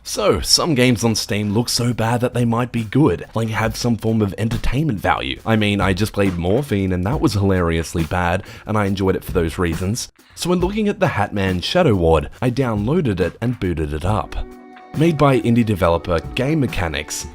So, some games on Steam look so bad that they might be good, like have some form of entertainment value. I mean, I just played Morphine and that was hilariously bad, and I enjoyed it for those reasons. So when looking at the Hatman Shadow Ward, I downloaded it and booted it up. Made by indie developer Game Mechanics,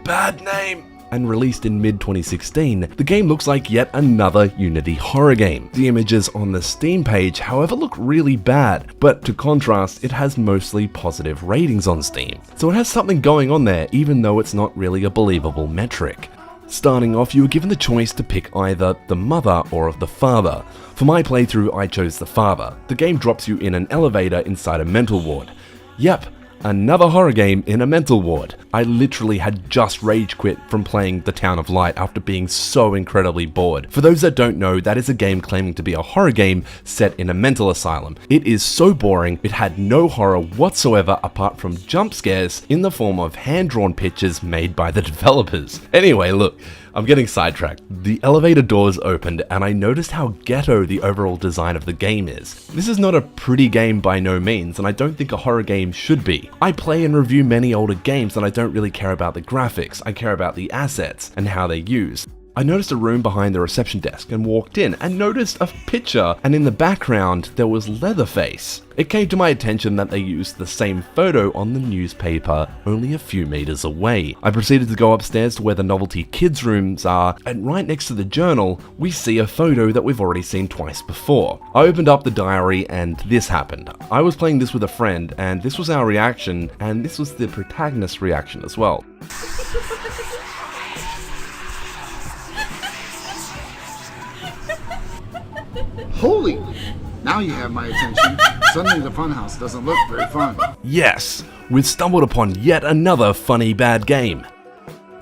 bad name, and released in mid-2016, the game looks like yet another Unity horror game. The images on the Steam page, however, look really bad, but to contrast, it has mostly positive ratings on Steam. So it has something going on there, even though it's not really a believable metric. Starting off, you were given the choice to pick either the mother or the father. For my playthrough, I chose the father. The game drops you in an elevator inside a mental ward. Yep, another horror game in a mental ward. I literally had just rage quit from playing The Town of Light after being so incredibly bored. For those that don't know, that is a game claiming to be a horror game set in a mental asylum. It is so boring, it had no horror whatsoever apart from jump scares in the form of hand-drawn pictures made by the developers. Anyway, look, I'm getting sidetracked. The elevator doors opened and I noticed how ghetto the overall design of the game is. This is not a pretty game by no means, and I don't think a horror game should be. I play and review many older games and I don't really care about the graphics, I care about the assets and how they're used. I noticed a room behind the reception desk and walked in and noticed a picture, and in the background there was Leatherface. It came to my attention that they used the same photo on the newspaper only a few meters away. I proceeded to go upstairs to where the novelty kids rooms are, and right next to the journal we see a photo that we've already seen twice before. I opened up the diary and this happened. I was playing this with a friend and this was our reaction, and this was the protagonist's reaction as well. Holy! Now you have my attention. Suddenly the funhouse doesn't look very fun. Yes, we've stumbled upon yet another funny bad game.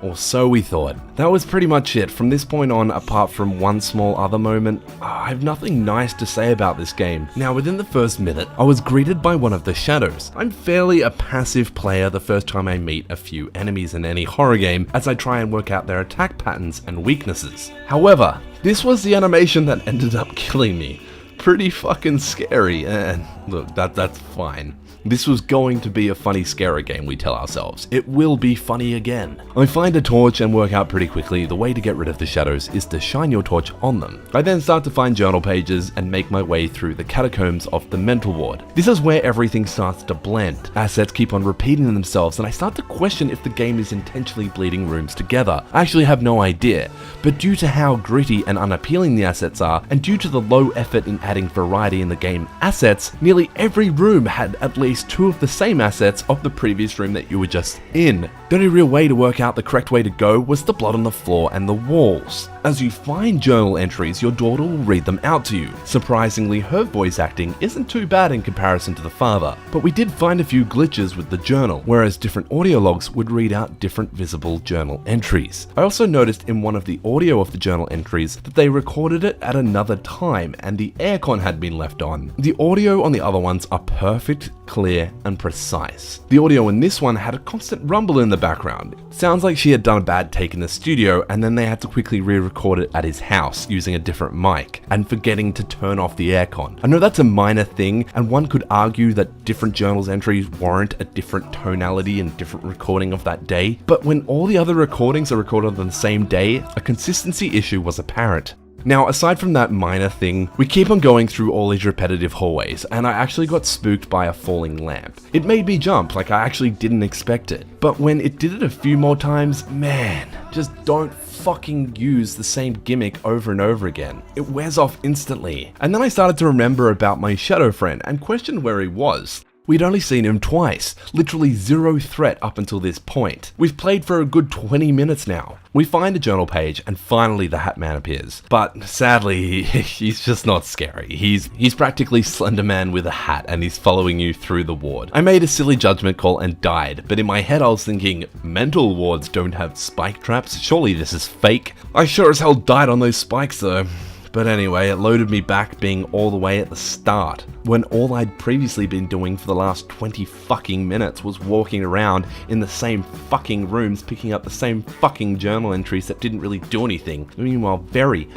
Or so we thought. That was pretty much it. From this point on, apart from one small other moment, I have nothing nice to say about this game. Now, within the first minute, I was greeted by one of the shadows. I'm fairly a passive player the first time I meet a few enemies in any horror game, as I try and work out their attack patterns and weaknesses. However, this was the animation that ended up killing me. Pretty fucking scary, and look, that's fine. This was going to be a funny scarer game, we tell ourselves. It will be funny again. I find a torch and work out pretty quickly the way to get rid of the shadows is to shine your torch on them. I then start to find journal pages and make my way through the catacombs of the mental ward. This is where everything starts to blend. Assets keep on repeating themselves and I start to question if the game is intentionally bleeding rooms together. I actually have no idea, but due to how gritty and unappealing the assets are, and due to the low effort in adding variety in the game assets, nearly every room had at least two of the same assets of the previous room that you were just in. The only real way to work out the correct way to go was the blood on the floor and the walls. As you find journal entries, your daughter will read them out to you. Surprisingly, her voice acting isn't too bad in comparison to the father, but we did find a few glitches with the journal, whereas different audio logs would read out different visible journal entries. I also noticed in one of the audio of the journal entries that they recorded it at another time and the aircon had been left on. The audio on the other ones are perfect, clear, and precise. The audio in this one had a constant rumble in the background. It sounds like she had done a bad take in the studio and then they had to quickly re-record it at his house using a different mic and forgetting to turn off the aircon. I know that's a minor thing, and one could argue that different journals entries warrant a different tonality and different recording of that day, but when all the other recordings are recorded on the same day, a consistency issue was apparent. Now, aside from that minor thing, we keep on going through all these repetitive hallways, and I actually got spooked by a falling lamp. It made me jump like I actually didn't expect it. But when it did it a few more times, man, just don't fucking use the same gimmick over and over again. It wears off instantly. And then I started to remember about my shadow friend and questioned where he was. We'd only seen him twice, literally zero threat up until this point. We've played for a good 20 minutes now. We find a journal page and finally the Hat Man appears. But sadly, he's just not scary. He's practically Slender Man with a hat and he's following you through the ward. I made a silly judgment call and died, but in my head I was thinking, mental wards don't have spike traps, surely this is fake. I sure as hell died on those spikes though. But anyway, it loaded me back being all the way at the start, when all I'd previously been doing for the last 20 fucking minutes was walking around in the same fucking rooms picking up the same fucking journal entries that didn't really do anything, meanwhile very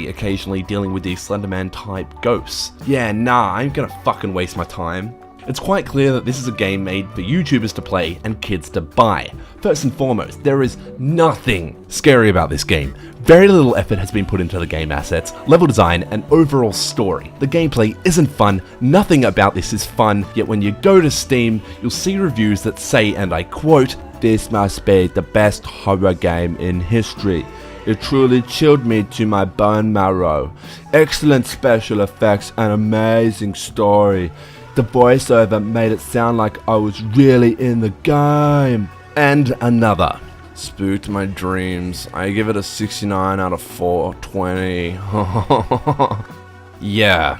occasionally dealing with these Slenderman type ghosts. Yeah, nah, I ain't gonna fucking waste my time. It's quite clear that this is a game made for YouTubers to play and kids to buy. First and foremost, there is nothing scary about this game. Very little effort has been put into the game assets, level design, and overall story. The gameplay isn't fun, nothing about this is fun, yet when you go to Steam, you'll see reviews that say, and I quote, "This must be the best horror game in history. It truly chilled me to my bone marrow. Excellent special effects and amazing story. The voiceover made it sound like I was really in the game." And another. "Spooked my dreams. I give it a 69 out of 420. Yeah,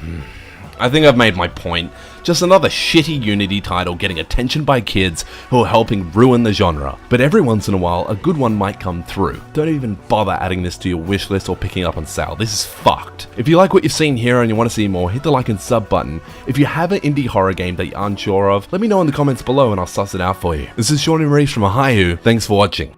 I think I've made my point. Just another shitty Unity title getting attention by kids who are helping ruin the genre. But every once in a while, a good one might come through. Don't even bother adding this to your wishlist or picking it up on sale. This is fucked. If you like what you've seen here and you want to see more, hit the like and sub button. If you have an indie horror game that you're unsure of, let me know in the comments below and I'll suss it out for you. This is Shawnee Maurice from Hihu. Thanks for watching.